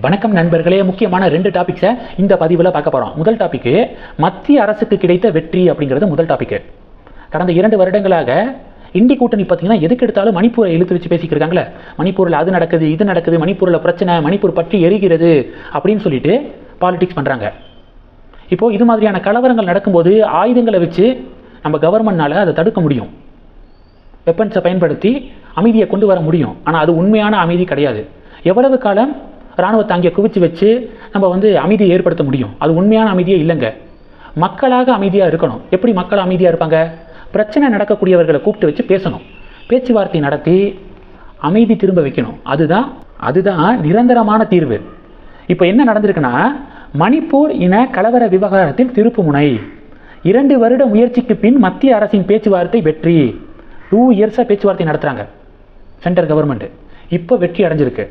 வணக்கம் நண்பர்களே, முக்கியமான 2 டாபிக்ஸை இந்த பதிவில் பார்க்க போகிறோம். முதல் டாபிக் மத்திய அரசுக்கு கிடைத்த வெற்றி அப்படிங்கிறது முதல் டாபிக். கடந்த 2 வருடங்களாக இந்தி கூட்டணி பார்த்தீங்கன்னா எதுக்கு எடுத்தாலும் மணிப்பூரை இழுத்து வச்சு பேசிக்கிட்டு இருக்காங்களே. மணிப்பூரில் அது நடக்குது, இது நடக்குது, மணிப்பூரில் பிரச்சனை, மணிப்பூர் பற்றி எரிகிறது அப்படின்னு சொல்லிட்டு பாலிடிக்ஸ் பண்ணுறாங்க. இப்போது இது மாதிரியான கலவரங்கள் நடக்கும்போது ஆயுதங்களை வச்சு நம்ம கவர்மெண்ட்னால அதை தடுக்க முடியும், வெப்பன்ஸை பயன்படுத்தி அமைதியை கொண்டு வர முடியும். ஆனால் அது உண்மையான அமைதி கிடையாது. எவ்வளவு காலம் இராணுவத்தை அங்கே குவிச்சு வச்சு நம்ம அமைதியை ஏற்படுத்த முடியும்? அது உண்மையான அமைதியே இல்லைங்க. மக்களாக அமைதியாக இருக்கணும். எப்படி மக்கள் அமைதியாக இருப்பாங்க? பிரச்சனை நடக்கக்கூடியவர்களை கூப்பிட்டு வச்சு பேசணும், பேச்சுவார்த்தை நடத்தி அமைதி திரும்ப வைக்கணும். அதுதான் நிரந்தரமான தீர்வு. இப்போ என்ன நடந்திருக்குன்னா, மணிப்பூர் இன கலவர விவகாரத்தில் திருப்பு முனை. 2 வருட முயற்சிக்கு பின் மத்திய அரசின் பேச்சுவார்த்தை வெற்றி. 2 இயர்ஸாக பேச்சுவார்த்தை நடத்துகிறாங்க சென்ட்ரல் கவர்மெண்ட். இப்போ வெற்றி அடைஞ்சிருக்கு.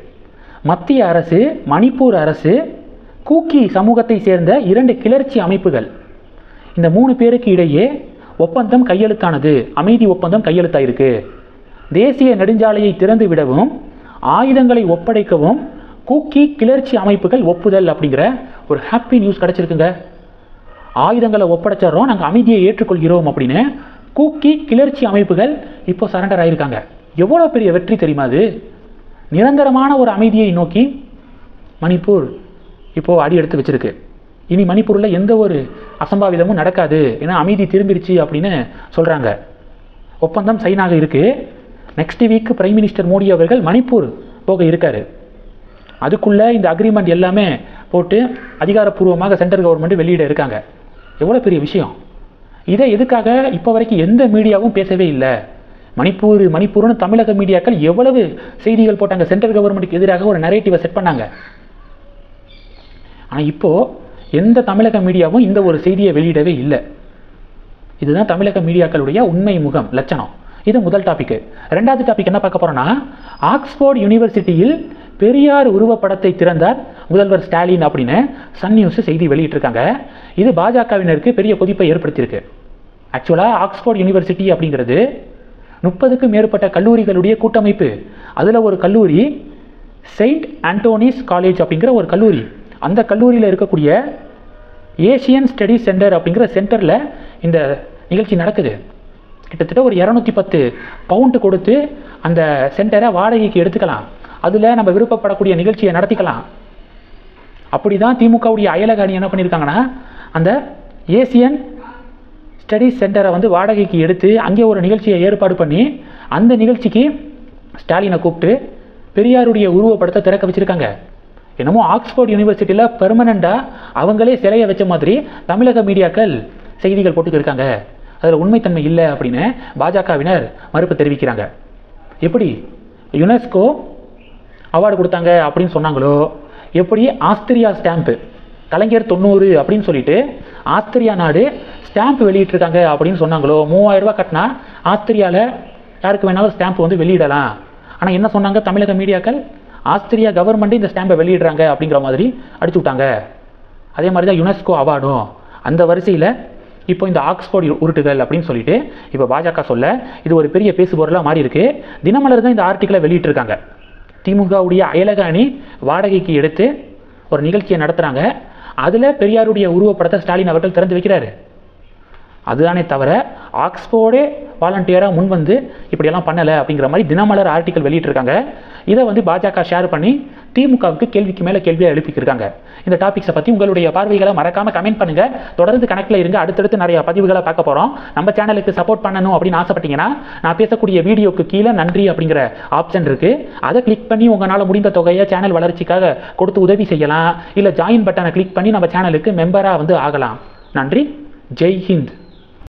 மத்திய அரசு, மணிப்பூர் அரசு, கூக்கி சமூகத்தை சேர்ந்த 2 கிளர்ச்சி அமைப்புகள், இந்த 3 பேருக்கு இடையே ஒப்பந்தம் கையெழுத்தானது. அமைதி ஒப்பந்தம் கையெழுத்தாயிருக்கு. தேசிய நெடுஞ்சாலையை திறந்து விடவும் ஆயுதங்களை ஒப்படைக்கவும் கூக்கி கிளர்ச்சி அமைப்புகள் ஒப்புதல் அப்படிங்கிற ஒரு ஹாப்பி நியூஸ் கிடச்சிருக்குங்க. ஆயுதங்களை ஒப்படைச்சிடறோம், நாங்கள் அமைதியை ஏற்றுக்கொள்கிறோம் அப்படின்னு கூக்கி கிளர்ச்சி அமைப்புகள் இப்போ சரண்டர் ஆகியிருக்காங்க. எவ்வளோ பெரிய வெற்றி தெரியுமா அது? நிரந்தரமான ஒரு அமைதியை நோக்கி மணிப்பூர் இப்போது அடி எடுத்து வச்சிருக்கு. இனி மணிப்பூரில் எந்த ஒரு அசம்பாவிதமும் நடக்காது, ஏன்னா அமைதி திரும்பிடுச்சு அப்படின்னு சொல்கிறாங்க. ஒப்பந்தம் சைனாக இருக்குது. Next week prime minister Modi அவர்கள் மணிப்பூர் போக இருக்கார். அதுக்குள்ளே இந்த அக்ரிமெண்ட் எல்லாமே போட்டு அதிகாரப்பூர்வமாக சென்ட்ரல் கவர்மெண்ட் வெளியிட இருக்காங்க. எவ்வளோ பெரிய விஷயம்! இதை எதுக்காக இப்போ வரைக்கும் எந்த மீடியாவும் பேசவே இல்லை? மணிப்பூர்னு தமிழக மீடியாக்கள் எவ்வளவு செய்திகள் போட்டாங்க, சென்ட்ரல் கவர்மெண்ட்டுக்கு எதிராக ஒரு நரேட்டிவை செட் பண்ணாங்க. ஆனால் இப்போது எந்த தமிழக மீடியாவும் இந்த ஒரு செய்தியை வெளியிடவே இல்லை. இதுதான் தமிழக மீடியாக்களுடைய உண்மை முகம், லட்சணம். இது முதல் டாபிக். 2வது டாபிக் என்ன பார்க்க போகிறோன்னா, ஆக்ஸ்போர்ட் யூனிவர்சிட்டியில் பெரியார் உருவப்படத்தை திறந்தார் முதல்வர் ஸ்டாலின் அப்படின்னு சன் நியூஸ் செய்தி வெளியிட்டிருக்காங்க. இது பாஜகவினருக்கு பெரிய கொதிப்பை ஏற்படுத்தியிருக்கு. ஆக்சுவலாக ஆக்ஸ்போர்ட் யூனிவர்சிட்டி அப்படிங்கிறது 30க்கும் மேற்பட்ட கல்லூரிகளுடைய கூட்டமைப்பு. அதில் ஒரு கல்லூரி செயின்ட் ஆண்டோனிஸ் காலேஜ் அப்படிங்கிற ஒரு கல்லூரி. அந்த கல்லூரியில் இருக்கக்கூடிய ஏசியன் ஸ்டடி சென்டர் அப்படிங்கிற சென்டரில் இந்த நிகழ்ச்சி நடக்குது. கிட்டத்தட்ட ஒரு 210 பவுண்டு கொடுத்து அந்த சென்டரை வாடகைக்கு எடுத்துக்கலாம். அதில் நம்ம விருப்பப்படக்கூடிய நிகழ்ச்சியை நடத்திக்கலாம். அப்படி தான் திமுகவுடைய அயலக அணி என்ன பண்ணியிருக்காங்கன்னா, அந்த ஏசியன் ஸ்டடி சென்டரை வாடகைக்கு எடுத்து அங்கே ஒரு நிகழ்ச்சியை ஏற்பாடு பண்ணி அந்த நிகழ்ச்சிக்கு ஸ்டாலினை கூப்பிட்டு பெரியாருடைய உருவப்படத்தை திறக்க வச்சுருக்காங்க. என்னமோ ஆக்ஸ்போர்ட் யூனிவர்சிட்டியில் பெர்மனண்டாக அவங்களே சிலையை வச்ச மாதிரி தமிழக மீடியாக்கள் செய்திகள் போட்டுக்கிருக்காங்க. அதில் உண்மைத்தன்மை இல்லை அப்படின்னு பாஜகவினர் மறுப்பு தெரிவிக்கிறாங்க. எப்படி யுனெஸ்கோ அவார்டு கொடுத்தாங்க அப்படின்னு சொன்னாங்களோ, எப்படி ஆஸ்திரியா ஸ்டாம்ப்பு கலைஞர் 90 அப்படின்னு சொல்லிட்டு ஆஸ்திரியா நாடு ஸ்டாம்ப் வெளியிட்டிருக்காங்க அப்படின்னு சொன்னாங்களோ, 3000 ரூபா கட்டினா ஆஸ்திரியாவில் யாருக்கு வேணாலும் ஸ்டாம்ப் வெளியிடலாம். ஆனால் என்ன சொன்னாங்க தமிழக மீடியாக்கள்? ஆஸ்திரியா கவர்மெண்ட்டு இந்த ஸ்டாம்பை வெளியிடுறாங்க அப்படிங்கிற மாதிரி அடிச்சு விட்டாங்க. அதே மாதிரி தான் யுனெஸ்கோ அவார்டும். அந்த வரிசையில் இப்போ இந்த ஆக்ஸ்போர்ட் உருட்டுகள் அப்படின்னு சொல்லிட்டு இப்போ பாஜக சொல்ல இது ஒரு பெரிய பேசுபொருளாக மாறி இருக்கு. தினமலர் தான் இந்த ஆர்டிக்கலை வெளியிட்டிருக்காங்க. திமுகவுடைய அயலக அணி வாடகைக்கு எடுத்து ஒரு நிகழ்ச்சியை நடத்துகிறாங்க. அதில் பெரியாருடைய உருவப்படத்தை ஸ்டாலின் அவர்கள் திறந்து வைக்கிறாரு. அதுதானே தவிர ஆக்ஸ்போர்டே வாலண்டியராக முன் இப்படியெல்லாம் பண்ணலை அப்படிங்கிற மாதிரி தினமலர் ஆர்டிக்கல் வெளியிட்டிருக்காங்க. இதை பாஜக ஷேர் பண்ணி திமுகவுக்கு கேள்விக்கு மேலே கேள்வியாக எழுப்பிக்கிருக்காங்க. இந்த டாபிக்ஸை பற்றி உங்களுடைய பார்வைகளை மறக்காமல் கமெண்ட் பண்ணுங்கள். தொடர்ந்து கனெக்டில் இருங்க. அடுத்தடுத்து நிறைய பதிவுகளை பார்க்க போகிறோம். நம்ம சேனலுக்கு சப்போர்ட் பண்ணணும் அப்படின்னு ஆசைப்பட்டீங்கன்னா, நான் பேசக்கூடிய வீடியோக்கு கீழே நன்றி அப்படிங்கிற ஆப்ஷன் இருக்குது. அதை கிளிக் பண்ணி உங்களால் முடிந்த தொகையை சேனல் வளர்ச்சிக்காக கொடுத்து உதவி செய்யலாம். இல்லை ஜாயின் பட்டனை கிளிக் பண்ணி நம்ம சேனலுக்கு மெம்பராக ஆகலாம். நன்றி. ஜெய் ஹிந்த்.